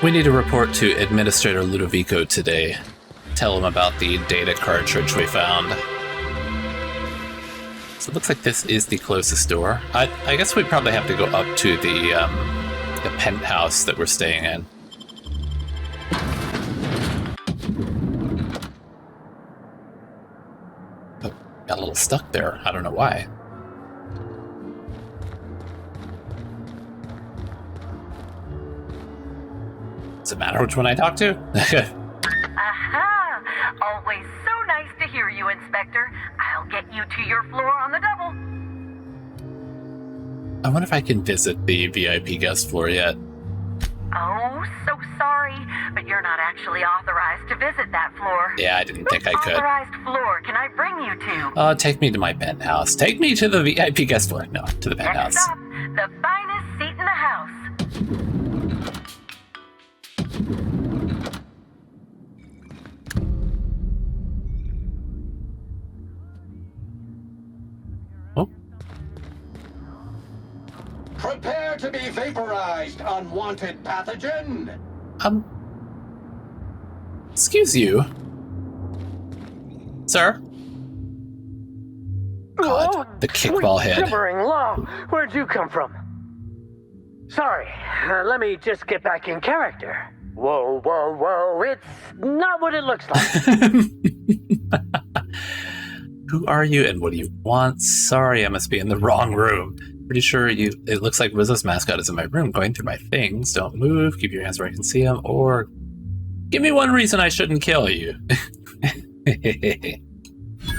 We need to report to Administrator Ludovico today. Tell him about the data cartridge we found. So it looks like this is the closest door. I guess we probably have to go up to the penthouse that we're staying in. Oh, got a little stuck there. I don't know why. Does it matter which one I talk to? Aha! Always so nice to hear you, Inspector. I'll get you to your floor on the double. I wonder if I can visit the VIP guest floor yet. Oh, so sorry, but you're not actually authorized to visit that floor. Yeah, I didn't think I could. Which authorized floor can I bring you to? Take me to my penthouse. Take me to the VIP guest floor. No, to the penthouse. Next up, the finest seat in the house. Oh. Prepare to be vaporized, unwanted pathogen! Excuse you. Sir? God, the kickball head. Gibbering law. Where'd you come from? Sorry, let me just get back in character. Whoa, whoa, whoa, it's not what it looks like. Who are you and what do you want? Sorry, I must be in the wrong room. Pretty sure it looks like Rizzo's mascot is in my room, going through my things. Don't move, keep your hands where I can see them, or give me one reason I shouldn't kill you.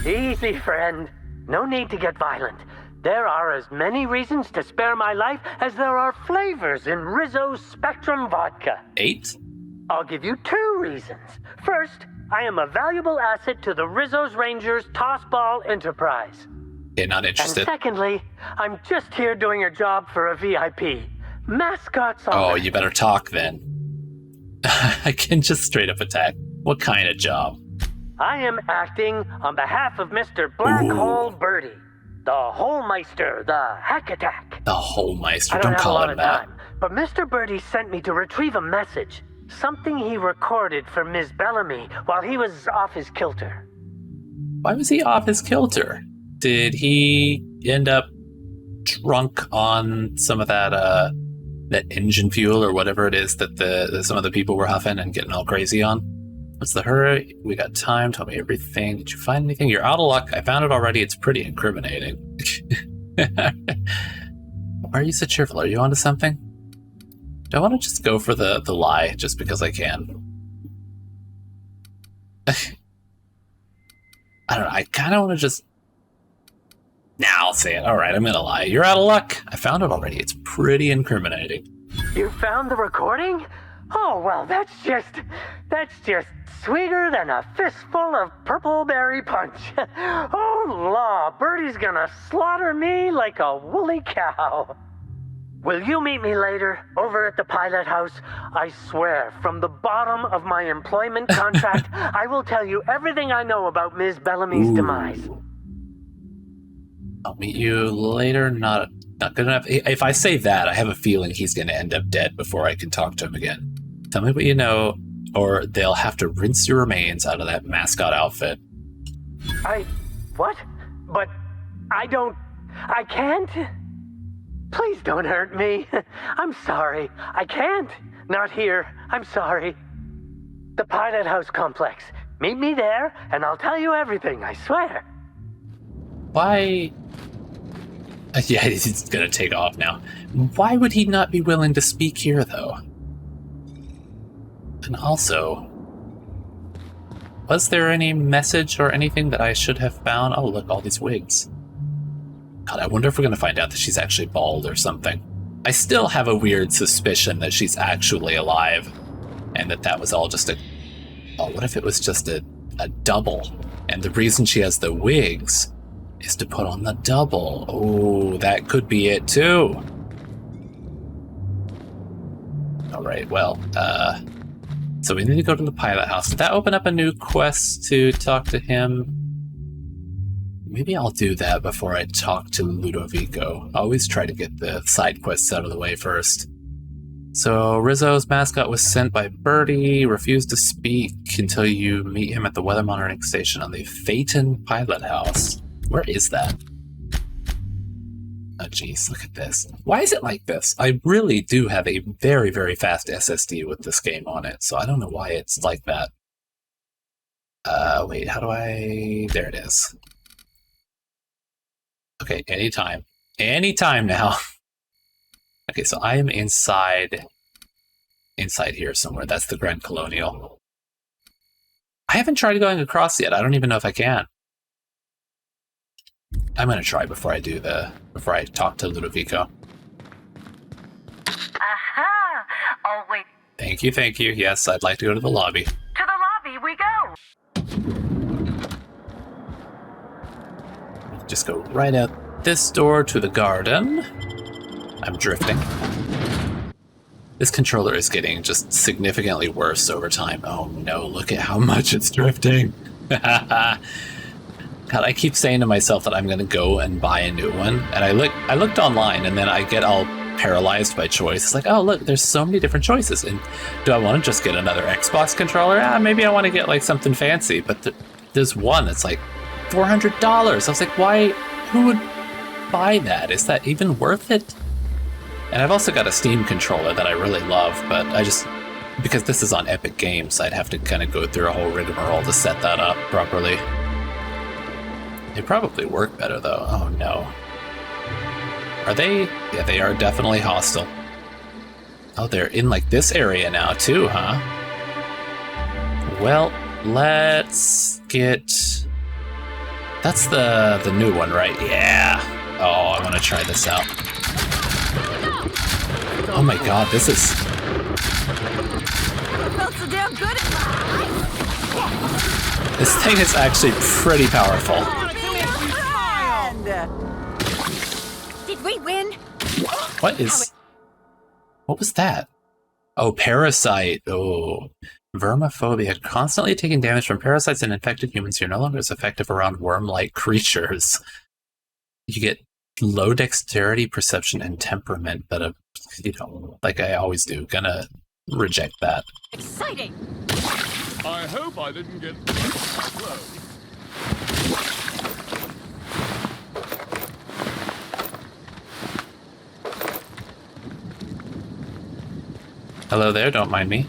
Easy, friend. No need to get violent. There are as many reasons to spare my life as there are flavors in Rizzo's Spectrum Vodka. 8? I'll give you 2 reasons. First, I am a valuable asset to the Rizzo's Rangers Tossball Enterprise. Okay, not interested. And secondly, I'm just here doing a job for a VIP. Mascot's on. Oh, you better talk then. I can just straight up attack. What kind of job? I am acting on behalf of Mr. Black Hole Birdie, the Holmeister, the Hack Attack. The Holmeister, I don't have call a lot him of that. time, but Mr. Birdie sent me to retrieve a message, something he recorded for Ms. Bellamy while he was off his kilter. Why was he off his kilter? Did he end up drunk on some of that engine fuel or whatever it is that some of the people were huffing and getting all crazy on? What's the hurry? We got time. Tell me everything. Did you find anything? You're out of luck. I found it already. It's pretty incriminating. Why are you so cheerful? Are you onto something? Do I want to just go for the lie just because I can? I don't know. I kind of want to just... Nah, I'll say it. All right, I'm going to lie. You're out of luck. I found it already. It's pretty incriminating. You found the recording? Oh, well, that's just sweeter than a fistful of purple berry punch. Oh, law, Birdie's gonna slaughter me like a woolly cow. Will you meet me later, over at the pilot house? I swear, from the bottom of my employment contract, I will tell you everything I know about Ms. Bellamy's demise. I'll meet you later. Not good enough. If I say that, I have a feeling he's going to end up dead before I can talk to him again. Tell me what you know, or they'll have to rinse your remains out of that mascot outfit. What? But I can't? Please don't hurt me. I'm sorry. I can't. Not here. I'm sorry. The Pilot House complex. Meet me there, and I'll tell you everything, I swear. Why? Yeah, he's gonna take off now. Why would he not be willing to speak here, though? And also, was there any message or anything that I should have found? Oh, look, all these wigs. God, I wonder if we're gonna find out that she's actually bald or something. I still have a weird suspicion that she's actually alive, and that was all just a... Oh, what if it was just a double? And the reason she has the wigs is to put on the double. Oh, that could be it too. All right, well, so we need to go to the pilot house. Did that open up a new quest to talk to him? Maybe I'll do that before I talk to Ludovico. I always try to get the side quests out of the way first. So Rizzo's mascot was sent by Birdie, refused to speak until you meet him at the weather monitoring station on the Phaeton pilot house. Where is that? Oh jeez, look at this. Why is it like this? I really do have a very, very fast SSD with this game on it, so I don't know why it's like that. Wait, how do I... There it is. Okay, anytime. Anytime now. Okay, so I am inside here somewhere. That's the Grand Colonial. I haven't tried going across yet. I don't even know if I can. I'm gonna try before I talk to Ludovico. Aha! Oh, wait. Thank you, thank you. Yes, I'd like to go to the lobby. To the lobby we go! Just go right out this door to the garden. I'm drifting. This controller is getting just significantly worse over time. Oh no, look at how much it's drifting. God, I keep saying to myself that I'm gonna go and buy a new one. And I looked online and then I get all paralyzed by choice. It's like, oh look, there's so many different choices. And do I want to just get another Xbox controller? Maybe I want to get like something fancy. But there's one that's like $400. I was like, why? Who would buy that? Is that even worth it? And I've also got a Steam controller that I really love, but because this is on Epic Games, I'd have to kind of go through a whole rigmarole to set that up properly. They probably work better though. Oh no. Are they? Yeah, they are definitely hostile. Oh, they're in like this area now too, huh? Well, let's get... That's the new one, right? Yeah. Oh, I want to try this out. Oh my god, this is... This thing is actually pretty powerful. Did we win? What was that? Oh, parasite. Oh, vermophobia. Constantly taking damage from parasites and infected humans. You're no longer as effective around worm-like creatures. You get low dexterity, perception, and temperament, but like I always do, gonna reject that. Exciting! I hope I didn't get slow. Hello there, don't mind me.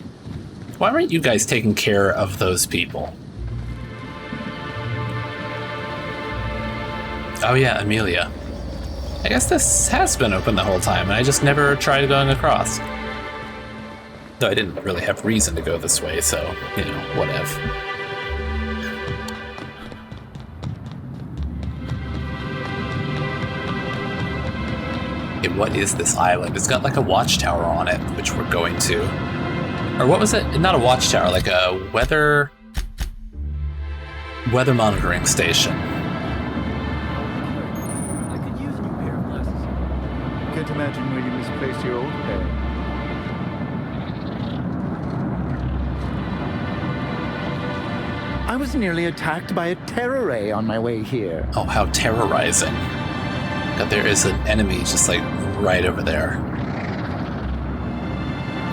Why aren't you guys taking care of those people? Oh yeah, Amelia. I guess this has been open the whole time, and I just never tried going across. Though I didn't really have reason to go this way, so, whatever. Okay, what is this island? It's got like a watchtower on it, which we're going to. Or what was it? Not a watchtower, like a weather monitoring station. I could use a new pair of glasses. Can't imagine where you misplaced your old pair. I was nearly attacked by a terror ray on my way here. Oh, how terrorizing. God, there is an enemy just like right over there.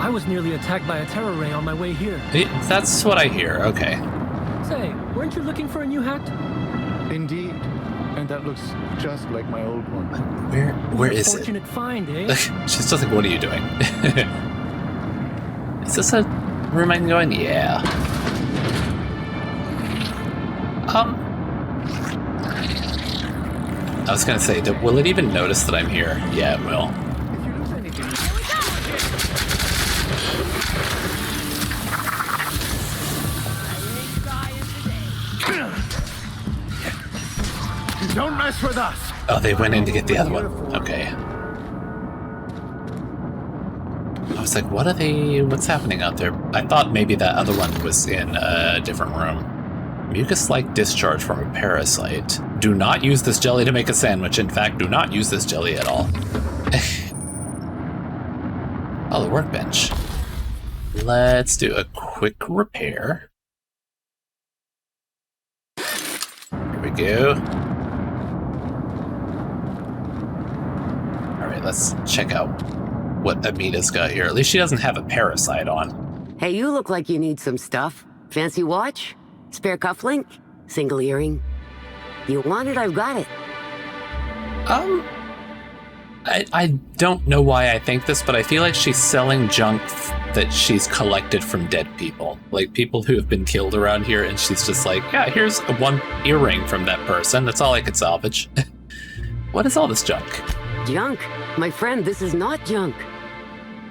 I was nearly attacked by a terror ray on my way here. That's what I hear, okay. Say, weren't you looking for a new hat? Indeed. And that looks just like my old one. Where is it? Fortunate find, eh? She's just like, what are you doing? Is this a room I can go in? Yeah. I was gonna say, will it even notice that I'm here? Yeah, it will. If you lose anything... Don't mess with us! Oh, they went in to get the other one. Okay. I was like, what's happening out there? I thought maybe that other one was in a different room. Mucus-like discharge from a parasite. Do not use this jelly to make a sandwich. In fact, do not use this jelly at all. Oh, the workbench. Let's do a quick repair. Here we go. All right, let's check out what Amita's got here. At least she doesn't have a parasite on. Hey, you look like you need some stuff. Fancy watch? Spare cufflink? Single earring? You want it, I've got it. I don't know why I think this, but I feel like she's selling junk that she's collected from dead people. Like people who have been killed around here, and she's just like, yeah, here's one earring from that person. That's all I could salvage. What is all this junk? Junk? My friend, this is not junk.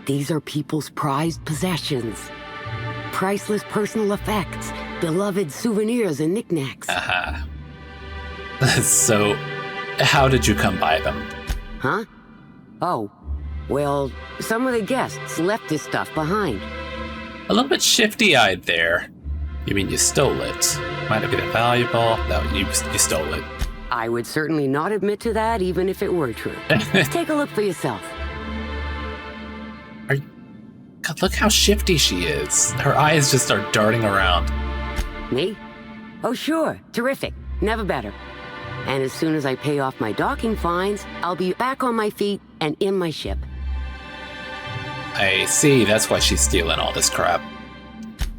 These are people's prized possessions. Priceless personal effects, beloved souvenirs and knickknacks. So, how did you come by them? Huh? Oh, well, some of the guests left this stuff behind. A little bit shifty-eyed there. You mean you stole it? Might have been valuable. No, you stole it. I would certainly not admit to that, even if it were true. Take a look for yourself. God, look how shifty she is. Her eyes just start darting around. Me? Oh, sure. Terrific. Never better. And as soon as I pay off my docking fines, I'll be back on my feet and in my ship. I see. That's why she's stealing all this crap.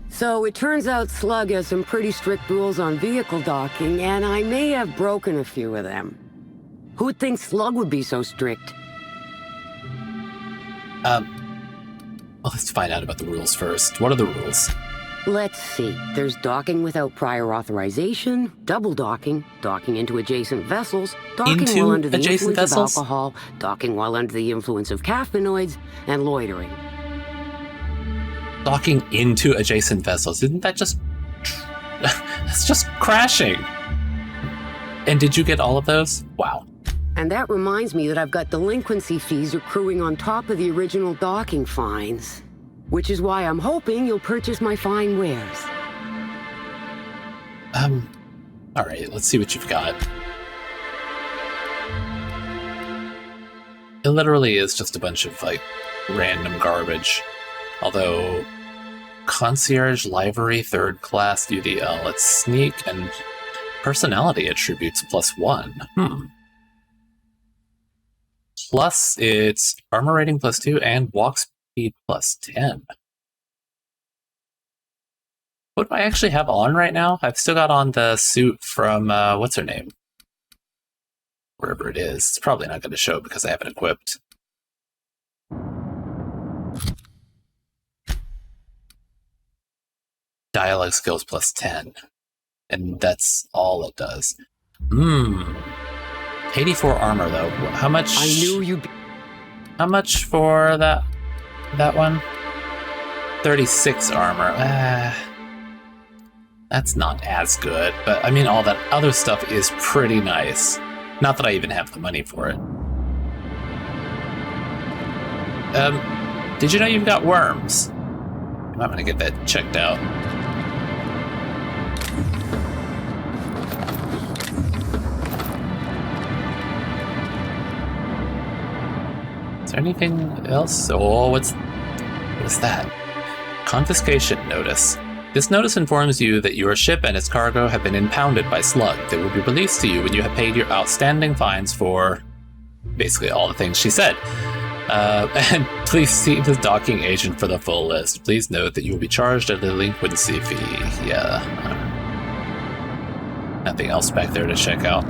So it turns out Slug has some pretty strict rules on vehicle docking, and I may have broken a few of them. Who'd think Slug would be so strict? Well, let's find out about the rules first. What are the rules? Let's see. There's docking without prior authorization, double docking, docking into adjacent vessels, docking while under the influence of alcohol, docking while under the influence of caffeinoids, and loitering. Docking into adjacent vessels. Isn't that just... That's just crashing. And did you get all of those? Wow. And that reminds me that I've got delinquency fees accruing on top of the original docking fines. Which is why I'm hoping you'll purchase my fine wares. Alright, let's see what you've got. It literally is just a bunch of, like, random garbage. Although, concierge, livery, third class, UDL, let's sneak, and personality attributes +1. Plus, it's armor rating +2 and walk speed +10. What do I actually have on right now? I've still got on the suit from, what's her name? Wherever it is. It's probably not going to show because I haven't equipped. Dialogue skills +10. And that's all it does. 84 armor, though. How much? I knew you. How much for that one? 36 armor. That's not as good, but I mean, all that other stuff is pretty nice. Not that I even have the money for it. Did you know you've got worms? I'm gonna get that checked out. Is there anything else? Oh, what is that? Confiscation notice. This notice informs you that your ship and its cargo have been impounded by Slug. They will be released to you when you have paid your outstanding fines for basically all the things she said. And please see the docking agent for the full list. Please note that you will be charged a delinquency fee. Yeah. Nothing else back there to check out.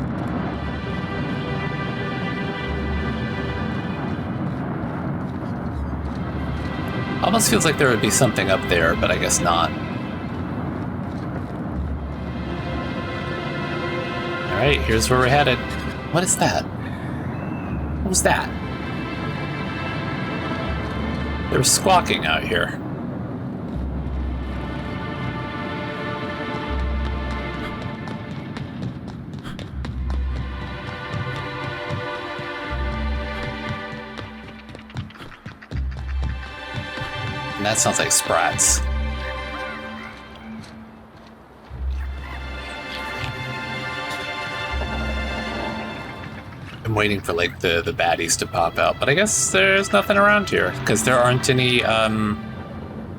Almost feels like there would be something up there, but I guess not. Alright, here's where we're headed. What is that? What was that? They were squawking out here. And that sounds like Sprats. I'm waiting for like the baddies to pop out, but I guess there's nothing around here because there aren't any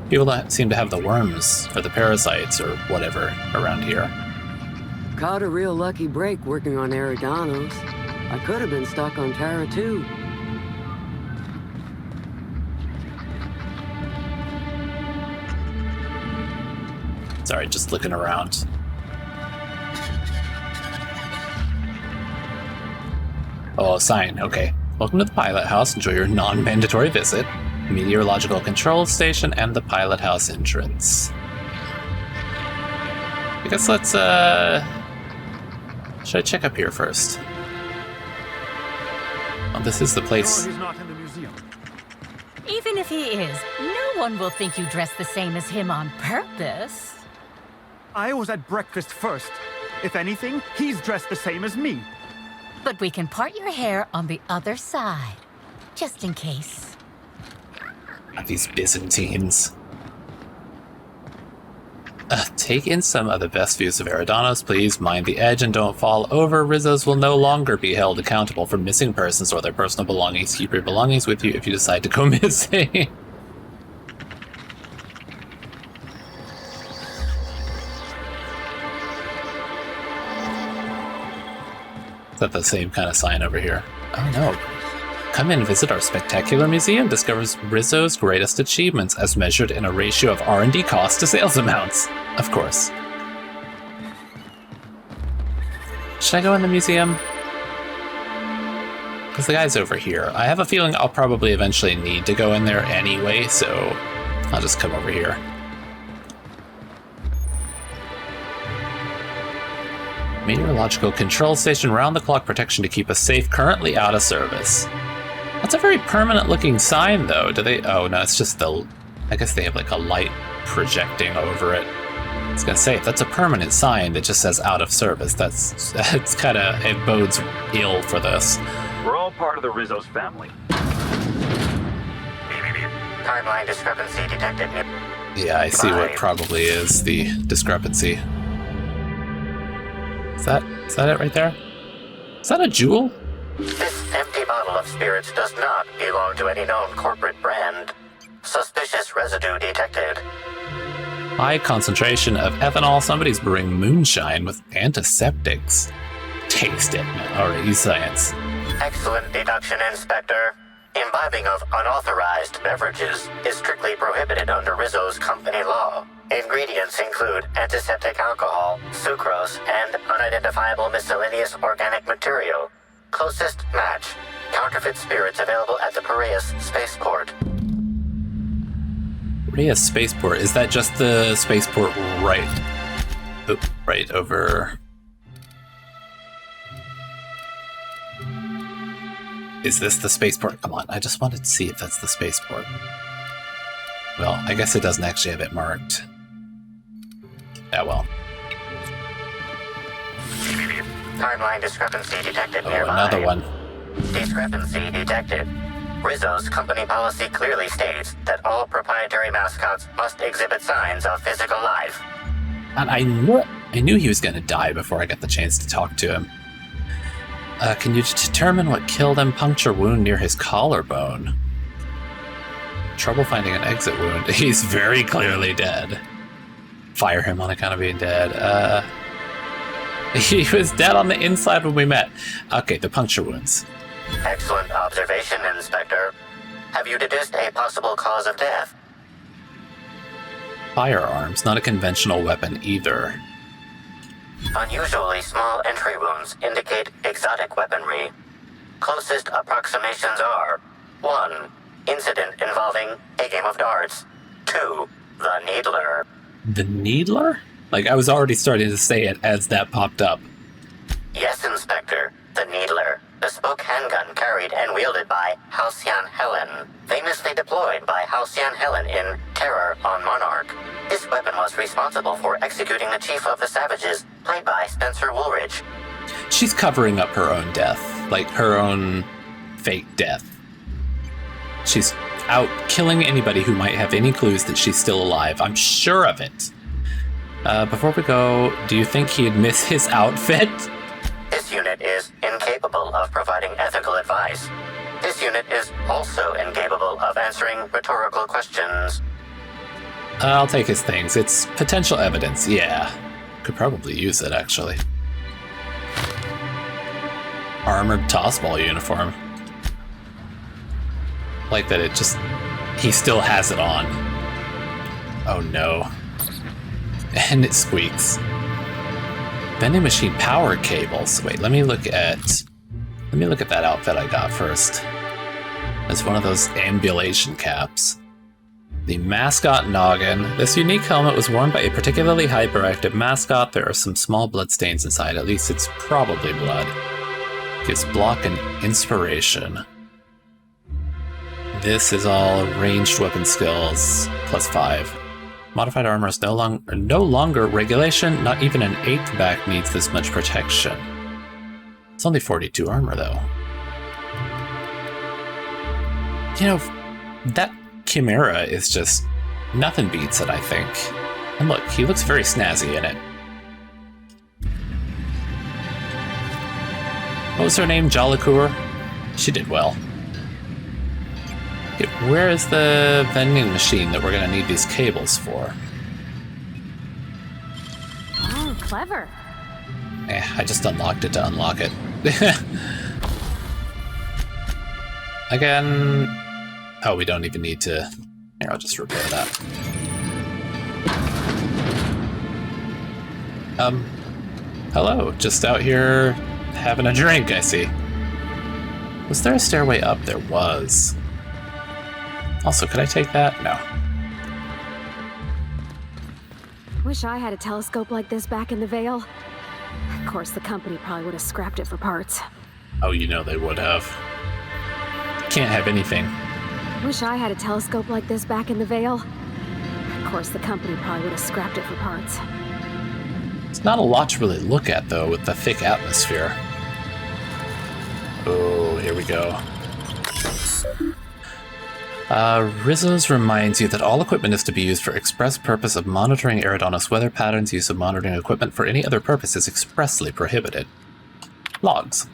people that seem to have the worms or the parasites or whatever around here. Caught a real lucky break working on Eridanos. I could have been stuck on Terra too. Sorry, just looking around. Oh, sign. Okay. Welcome to the pilot house. Enjoy your non-mandatory visit. Meteorological control station and the pilot house entrance. I guess let's, should I check up here first? Oh, this is the place. He's not in the museum. Even if he is, no one will think you dress the same as him on purpose. I was at breakfast first. If anything, he's dressed the same as me. But we can part your hair on the other side, just in case. These Byzantines. Take in some of the best views of Eridanos, please. Mind the edge and don't fall over. Rizzos will no longer be held accountable for missing persons or their personal belongings. Keep your belongings with you if you decide to go missing. Is that the same kind of sign over here? Oh no. Come in and visit our spectacular museum. Discovers Rizzo's greatest achievements as measured in a ratio of R&D cost to sales amounts. Of course. Should I go in the museum? Because the guy's over here. I have a feeling I'll probably eventually need to go in there anyway, so I'll just come over here. Meteorological control station, round-the-clock protection to keep us safe, currently out of service. That's a very permanent-looking sign, though. Do they? Oh, no, it's just the... I guess they have, like, a light projecting over it. I was gonna say, if that's a permanent sign that just says out of service, that's kind of... It bodes ill for this. We're all part of the Rizzo's family. Timeline discrepancy detected. Yeah, I see what probably is the discrepancy. Is that it right there? Is that a jewel? This empty bottle of spirits does not belong to any known corporate brand. Suspicious residue detected. High concentration of ethanol. Somebody's brewing moonshine with antiseptics. Taste it. Alright, use science. Excellent deduction, Inspector. Imbibing of unauthorized beverages is strictly prohibited under Rizzo's company law. Ingredients include antiseptic alcohol, sucrose, and unidentifiable miscellaneous organic material. Closest match. Counterfeit spirits available at the Piraeus spaceport. Piraeus spaceport. Is that just the spaceport right over... Is this the spaceport? Come on, I just wanted to see if that's the spaceport. Well, I guess it doesn't actually have it marked. Yeah, well. Timeline discrepancy detected Oh, nearby. another one. Discrepancy detected. Rizzo's company policy clearly states that all proprietary mascots must exhibit signs of physical life. And I knew he was going to die before I got the chance to talk to him. Can you determine what killed him? Puncture wound near his collarbone. Trouble finding an exit wound. He's very clearly dead. Fire him on account of being dead. He was dead on the inside when we met. Okay, the puncture wounds. Excellent observation, Inspector. Have you deduced a possible cause of death? Firearms, not a conventional weapon either. Unusually small entry wounds indicate exotic weaponry. Closest approximations are 1. Incident involving a game of darts. 2. The Needler. The Needler? Like, I was already starting to say it as that popped up. Yes, Inspector. The Needler. Bespoke handgun carried and wielded by Halcyon Helen. Famously deployed by Halcyon Helen in Terror on Monarch. This weapon was responsible for executing the Chief of the Savages, played by Spencer Woolridge. She's covering up her own death. Like, her own fake death. She's out killing anybody who might have any clues that she's still alive. I'm sure of it. Before we go, do you think he'd miss his outfit? This unit is incapable of providing ethical advice. This unit is also incapable of answering rhetorical questions. I'll take his things. It's potential evidence, yeah. Could probably use it, actually. Armored tossball uniform. Like that it just... He still has it on. Oh no. And it squeaks. Vending machine power cables. Wait, let me look at that outfit I got first. It's one of those ambulation caps. The Mascot noggin. This unique helmet was worn by a particularly hyperactive mascot. There are some small blood stains inside. At least it's probably blood. Gives block and inspiration. This is all ranged weapon skills, +5. Modified armor is no longer regulation. Not even an 8th back needs this much protection. It's only 42 armor, though. You know, that Chimera is just... nothing beats it, I think. And look, he looks very snazzy in it. What was her name? Jolicoeur? She did well. Okay, where is the vending machine that we're going to need these cables for? Oh, clever. I just unlocked it to unlock it. Again... oh, we don't even need to... here, I'll just repair that. Hello. Just out here having a drink, I see. Was there a stairway up? There was. Also, could I take that? No. Wish I had a telescope like this back in the Vale. Of course, the company probably would have scrapped it for parts. Oh, you know they would have. Can't have anything. Wish I had a telescope like this back in the Vale. Of course, the company probably would have scrapped it for parts. It's not a lot to really look at, though, with the thick atmosphere. Oh, here we go. Rizzo's reminds you that all equipment is to be used for express purpose of monitoring Eridanos weather patterns. Use of monitoring equipment for any other purpose is expressly prohibited. Logs.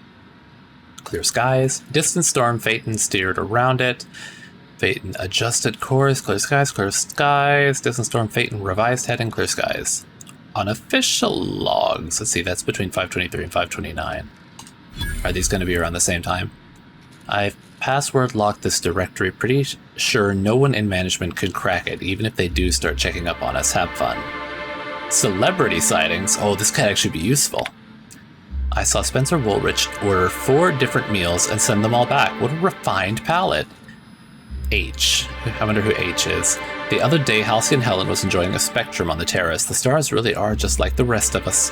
Clear skies. Distant storm. Phaeton steered around it. Phaeton adjusted course. Clear skies. Clear skies. Distant storm. Phaeton revised heading. Clear skies. Unofficial logs. Let's see, that's between 523 and 529. Are these going to be around the same time? I've password locked this directory. Pretty sure no one in management could crack it, even if they do start checking up on us. Have fun. Celebrity sightings. Oh, this could actually be useful. I saw Spencer Woolrich order 4 different meals and send them all back. What a refined palate. H. I wonder who H is. The other day, Halcyon Helen was enjoying a spectrum on the terrace. The stars really are just like the rest of us.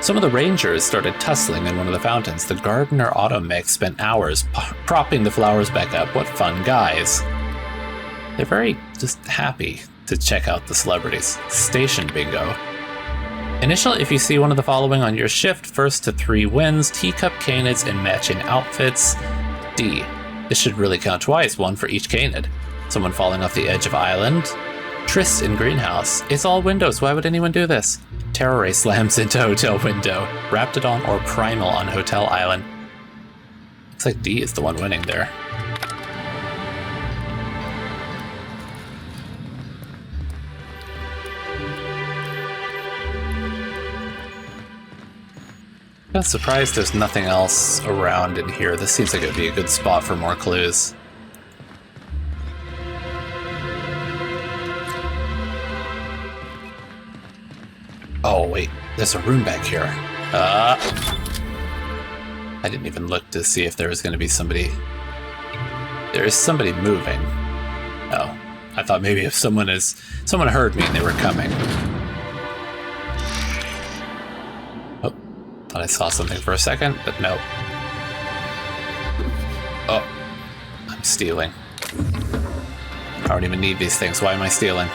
Some of the rangers started tussling in one of the fountains. The gardener automech spent hours propping the flowers back up. What fun guys. They're very just happy to check out the celebrities. Station bingo. Initial, if you see one of the following on your shift, first to 3 wins, teacup canids in matching outfits. D. This should really count twice, 1 for each canid. Someone falling off the edge of island. Tryst in greenhouse. It's all windows, why would anyone do this? Terror ray slams into hotel window. Raptidon or Primal on hotel island. Looks like D is the one winning there. I'm surprised there's nothing else around in here. This seems like it would be a good spot for more clues. Oh, wait. There's a room back here. I didn't even look to see if there was going to be somebody... There is somebody moving. Oh. I thought maybe if someone heard me and they were coming. Oh. Thought I saw something for a second, but no. Oh. I'm stealing. I don't even need these things. Why am I stealing?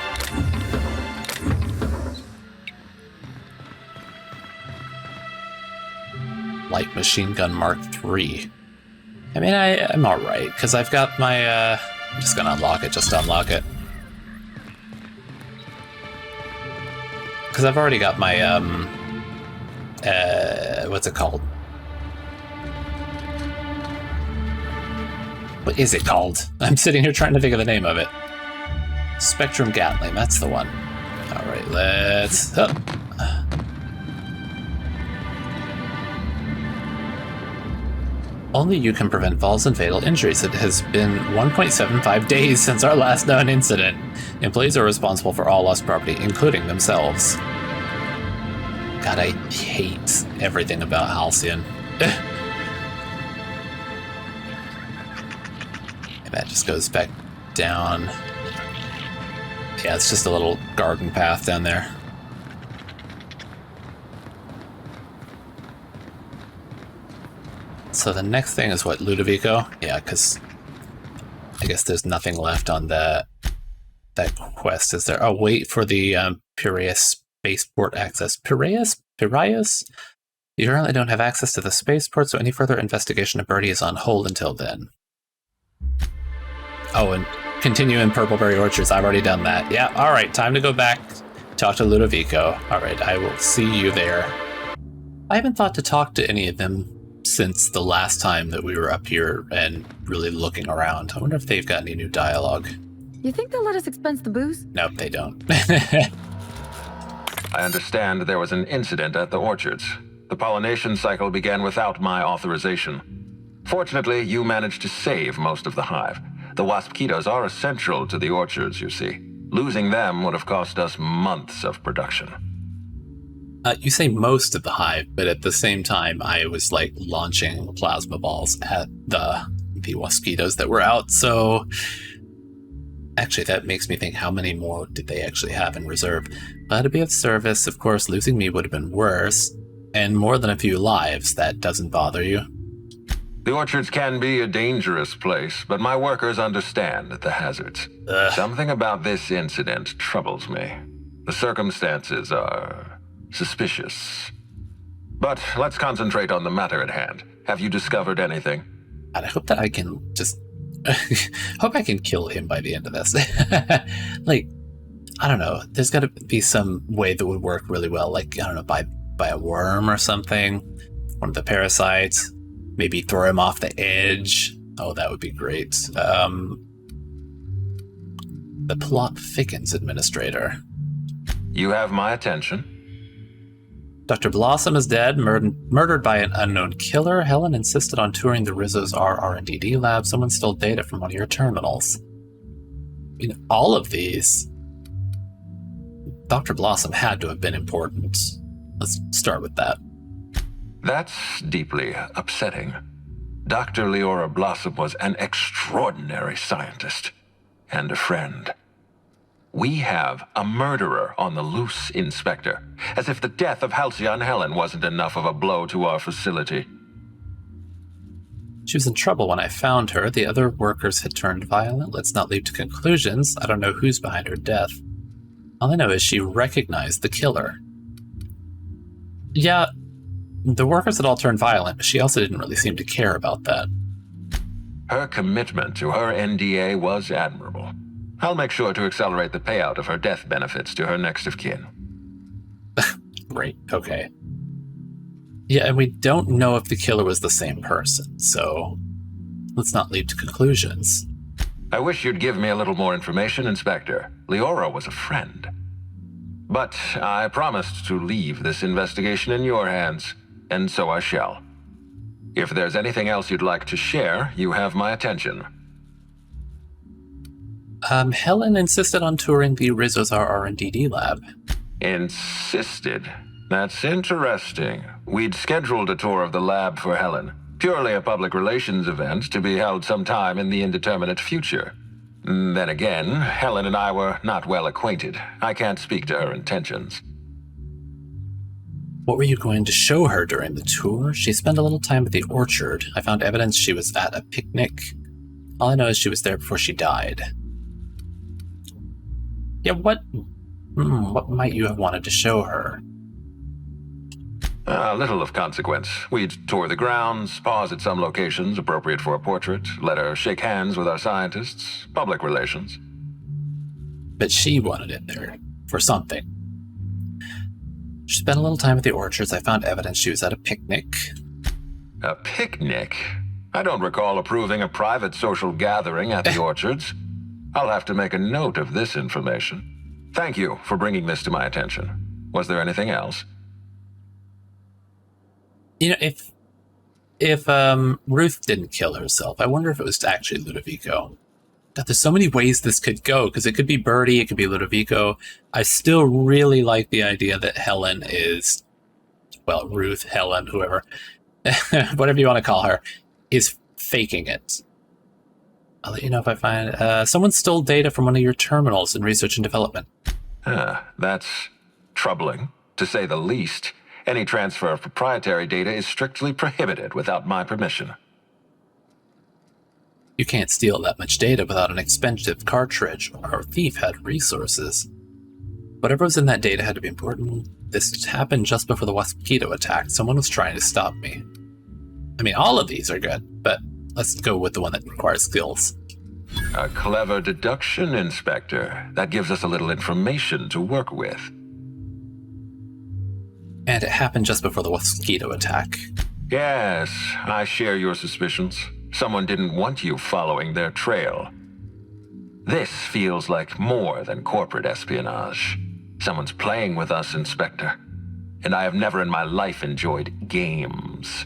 Light machine gun Mark III. I mean, I'm alright, because I've got my, I'm just gonna unlock it, just to unlock it. Because I've already got my, what's it called? What is it called? I'm sitting here trying to think of the name of it. Spectrum Gatling, that's the one. Alright, let's... Oh. Only you can prevent falls and fatal injuries. It has been 1.75 days since our last known incident. Employees are responsible for all lost property, including themselves. God, I hate everything about Halcyon. And that just goes back down. Yeah, it's just a little garden path down there. So the next thing is what, Ludovico? Yeah, because I guess there's nothing left on that quest, is there? Oh, wait for the Piraeus spaceport access. Piraeus? You currently don't have access to the spaceport, so any further investigation of Birdie is on hold until then. Oh, and continue in Purpleberry Orchards. I've already done that. Yeah, alright, time to go back, talk to Ludovico. Alright, I will see you there. I haven't thought to talk to any of them since the last time that we were up here and really looking around. I wonder if they've got any new dialogue. You think they'll let us expense the booze? Nope, they don't. I understand there was an incident at the orchards. The pollination cycle began without my authorization. Fortunately, you managed to save most of the hive. The wasp-ketos are essential to the orchards, you see. Losing them would have cost us months of production. You say most of the hive, but at the same time, I was like launching plasma balls at the wasp-ketos that were out, so actually that makes me think, how many more did they actually have in reserve? Glad to be of service. Of course, losing me would have been worse, and more than a few lives. That doesn't bother you? The orchards can be a dangerous place, but my workers understand the hazards. Something about this incident troubles me. The circumstances are suspicious. But let's concentrate on the matter at hand. Have you discovered anything? And I hope that I can just... hope I can kill him by the end of this. Like, I don't know. There's got to be some way that would work really well. Like, I don't know, by a worm or something. One of the parasites. Maybe throw him off the edge. Oh, that would be great. The plot thickens, Administrator. You have my attention. Dr. Blossom is dead, murdered by an unknown killer. Helen insisted on touring the Rizzo's R&DD lab. Someone stole data from one of your terminals. I mean, all of these. Dr. Blossom had to have been important. Let's start with that. That's deeply upsetting. Dr. Leora Blossom was an extraordinary scientist and a friend. We have a murderer on the loose, Inspector, as if the death of Halcyon Helen wasn't enough of a blow to our facility. She was in trouble when I found her. The other workers had turned violent. Let's not leap to conclusions. I don't know who's behind her death. All I know is she recognized the killer. Yeah, the workers had all turned violent, but she also didn't really seem to care about that. Her commitment to her NDA was admirable. I'll make sure to accelerate the payout of her death benefits to her next of kin. Great, okay. Yeah, and we don't know if the killer was the same person, so let's not leap to conclusions. I wish you'd give me a little more information, Inspector. Leora was a friend. But I promised to leave this investigation in your hands, and so I shall. If there's anything else you'd like to share, you have my attention. Helen insisted on touring the Rizzo's R&DD lab. Insisted? That's interesting. We'd scheduled a tour of the lab for Helen. Purely a public relations event to be held sometime in the indeterminate future. Then again, Helen and I were not well acquainted. I can't speak to her intentions. What were you going to show her during the tour? She spent a little time at the orchard. I found evidence she was at a picnic. All I know is she was there before she died. Yeah, what might you have wanted to show her? Little of consequence. We'd tour the grounds, pause at some locations appropriate for a portrait, let her shake hands with our scientists, public relations. But she wanted it there for something. She spent a little time at the orchards. I found evidence she was at a picnic. A picnic? I don't recall approving a private social gathering at the orchards. I'll have to make a note of this information. Thank you for bringing this to my attention. Was there anything else? You know, if if Ruth didn't kill herself, I wonder if it was actually Ludovico. God, there's so many ways this could go, because it could be Birdie, it could be Ludovico. I still really like the idea that Helen is, well, Ruth, Helen, whoever, whatever you want to call her, is faking it. I'll let you know if I find... someone stole data from one of your terminals in research and development. That's troubling, to say the least. Any transfer of proprietary data is strictly prohibited without my permission. You can't steal that much data without an expensive cartridge. Our thief had resources. Whatever was in that data had to be important. This happened just before the mosquito attack. Someone was trying to stop me. I mean, all of these are good, but let's go with the one that requires skills. A clever deduction, Inspector. That gives us a little information to work with. And it happened just before the mosquito attack. Yes, I share your suspicions. Someone didn't want you following their trail. This feels like more than corporate espionage. Someone's playing with us, Inspector. And I have never in my life enjoyed games.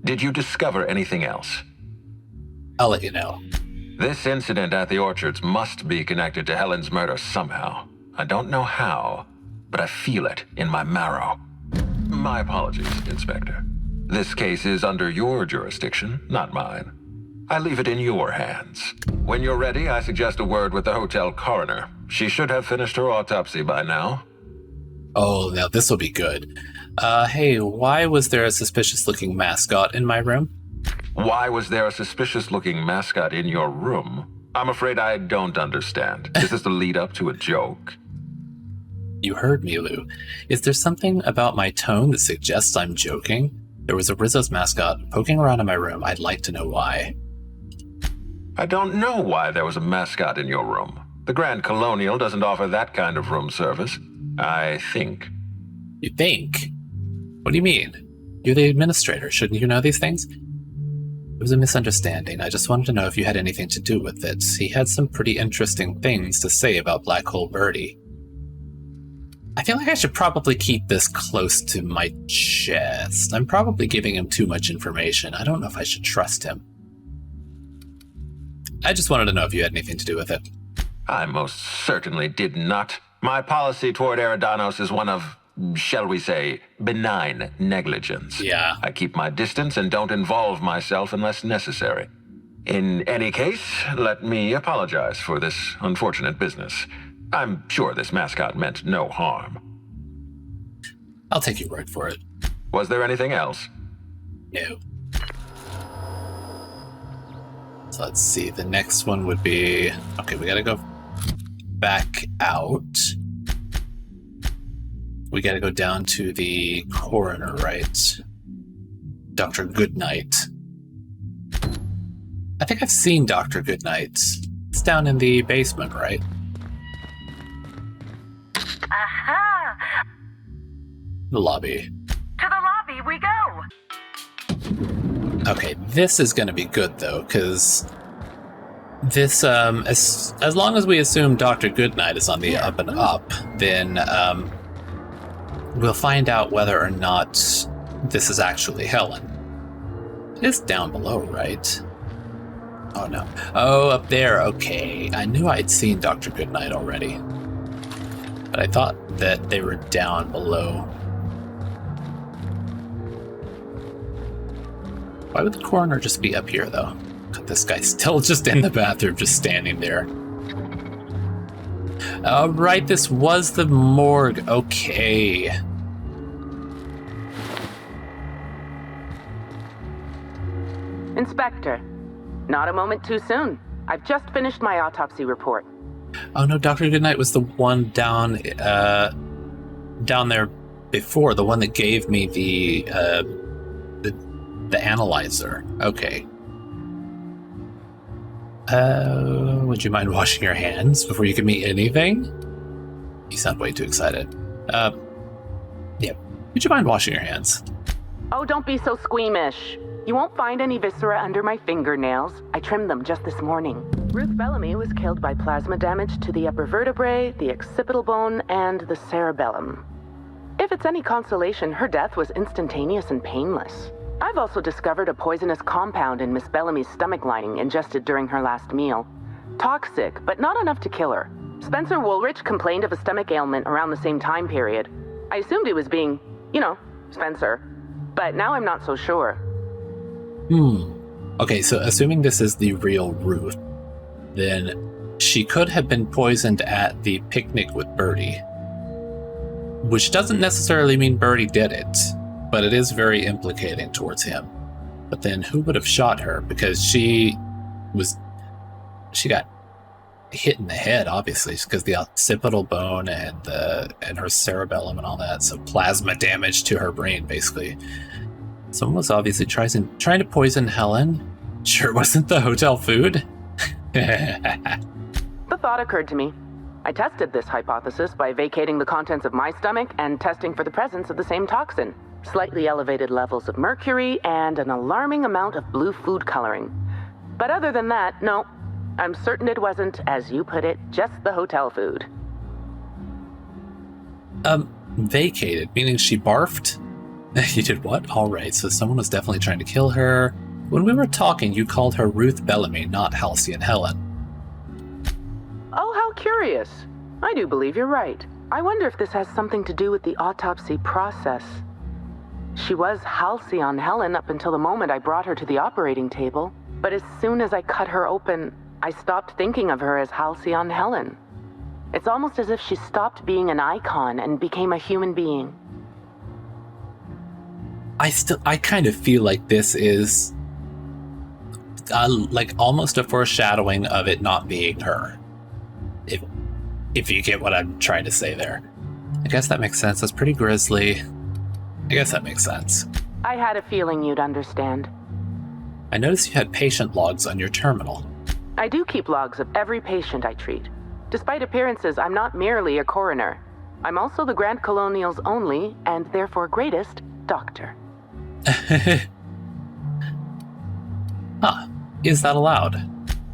Did you discover anything else? I'll let you know. This incident at the orchards must be connected to Helen's murder somehow. I don't know how, but I feel it in my marrow. My apologies, Inspector. This case is under your jurisdiction, not mine. I leave it in your hands. When you're ready, I suggest a word with the hotel coroner. She should have finished her autopsy by now. Oh, now this will be good. Hey, why was there a suspicious-looking mascot in my room? Why was there a suspicious-looking mascot in your room? I'm afraid I don't understand. Is this the lead-up to a joke? You heard me, Lou. Is there something about my tone that suggests I'm joking? There was a Rizzo's mascot poking around in my room. I'd like to know why. I don't know why there was a mascot in your room. The Grand Colonial doesn't offer that kind of room service, I think. You think? What do you mean? You're the administrator. Shouldn't you know these things? It was a misunderstanding. I just wanted to know if you had anything to do with it. He had some pretty interesting things to say about Black Hole Birdie. I feel like I should probably keep this close to my chest. I'm probably giving him too much information. I don't know if I should trust him. I just wanted to know if you had anything to do with it. I most certainly did not. My policy toward Eridanos is one of, shall we say, benign negligence. Yeah. I keep my distance and don't involve myself unless necessary. In any case, let me apologize for this unfortunate business. I'm sure this mascot meant no harm. I'll take your word for it. Was there anything else? No. So let's see, the next one would be... Okay, we gotta go back out. We gotta go down to the coroner, right? Dr. Goodnight. I think I've seen Dr. Goodnight. It's down in the basement, right? Aha! The lobby. To the lobby we go! Okay, this is going to be good, though, because this, as long as we assume Dr. Goodnight is on the up and up, then we'll find out whether or not this is actually Helen. It's down below, right? Oh, no. Oh, up there. Okay. I knew I'd seen Dr. Goodnight already. But I thought that they were down below. Why would the coroner just be up here, though? God, this guy's still just in the bathroom, just standing there. Right, this was the morgue. Okay. Inspector, not a moment too soon. I've just finished my autopsy report. Oh no, Dr. Goodnight was the one down there before, the one that gave me the analyzer. Okay. Would you mind washing your hands before you give me anything? You sound way too excited. Yeah. Would you mind washing your hands? Oh, don't be so squeamish. You won't find any viscera under my fingernails. I trimmed them just this morning. Ruth Bellamy was killed by plasma damage to the upper vertebrae, the occipital bone, and the cerebellum. If it's any consolation, her death was instantaneous and painless. I've also discovered a poisonous compound in Miss Bellamy's stomach lining ingested during her last meal. Toxic, but not enough to kill her. Spencer Woolrich complained of a stomach ailment around the same time period. I assumed he was being, Spencer. But now I'm not so sure. Okay, so assuming this is the real Ruth, then she could have been poisoned at the picnic with Birdie. Which doesn't necessarily mean Birdie did it, but it is very implicating towards him. But then who would have shot her? Because she got hit in the head, obviously, because the occipital bone and her cerebellum and all that, so plasma damage to her brain, basically. Someone was obviously trying to poison Helen. Sure wasn't the hotel food. The thought occurred to me. I tested this hypothesis by vacating the contents of my stomach and testing for the presence of the same toxin. Slightly elevated levels of mercury and an alarming amount of blue food coloring. But other than that, no. I'm certain it wasn't, as you put it, just the hotel food. Vacated, meaning she barfed? You did what? Alright, so someone was definitely trying to kill her. When we were talking, you called her Ruth Bellamy, not Halcyon Helen. Oh, how curious. I do believe you're right. I wonder if this has something to do with the autopsy process. She was Halcyon Helen up until the moment I brought her to the operating table. But as soon as I cut her open, I stopped thinking of her as Halcyon Helen. It's almost as if she stopped being an icon and became a human being. I kind of feel like this is like almost a foreshadowing of it not being her. If you get what I'm trying to say there. I guess that makes sense. That's pretty grisly. I guess that makes sense. I had a feeling you'd understand. I noticed you had patient logs on your terminal. I do keep logs of every patient I treat. Despite appearances, I'm not merely a coroner. I'm also the Grand Colonial's only, and therefore greatest, doctor. Huh. Is that allowed?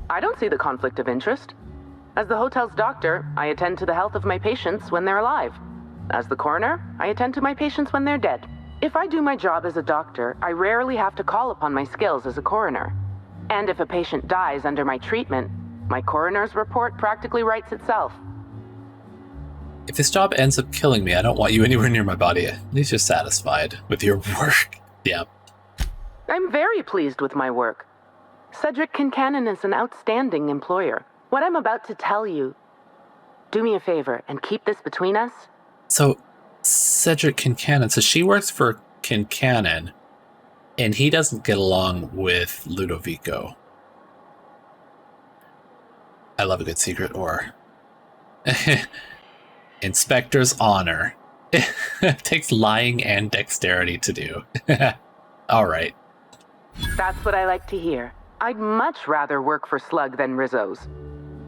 I don't see the conflict of interest. As the hotel's doctor, I attend to the health of my patients when they're alive. As the coroner, I attend to my patients when they're dead. If I do my job as a doctor, I rarely have to call upon my skills as a coroner. And if a patient dies under my treatment, my coroner's report practically writes itself. If this job ends up killing me, I don't want you anywhere near my body. At least you're satisfied with your work. Yeah. I'm very pleased with my work. Cedric Kincannon is an outstanding employer. What I'm about to tell you, do me a favor and keep this between us. So, Cedric Kincannon, so she works for Kincannon, and he doesn't get along with Ludovico. I love a good secret or Inspector's honor. It takes lying and dexterity to do. All right. That's what I like to hear. I'd much rather work for Slug than Rizzo's.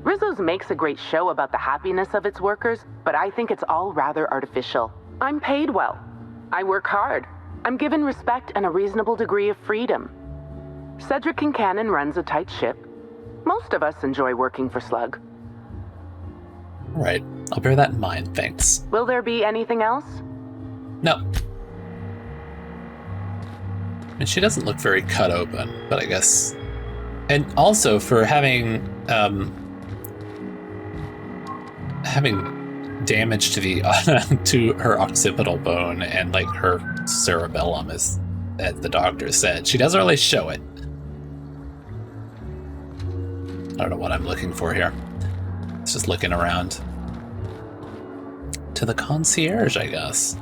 Rizzo's makes a great show about the happiness of its workers, but I think it's all rather artificial. I'm paid well. I work hard. I'm given respect and a reasonable degree of freedom. Cedric Kincannon runs a tight ship. Most of us enjoy working for Slug. Right. I'll bear that in mind, thanks. Will there be anything else? No. And she doesn't look very cut open, but I guess... And also for having damage to the to her occipital bone and like her cerebellum, as the doctor said, she doesn't really show it. I don't know what I'm looking for here. It's just looking around. To the concierge, I guess.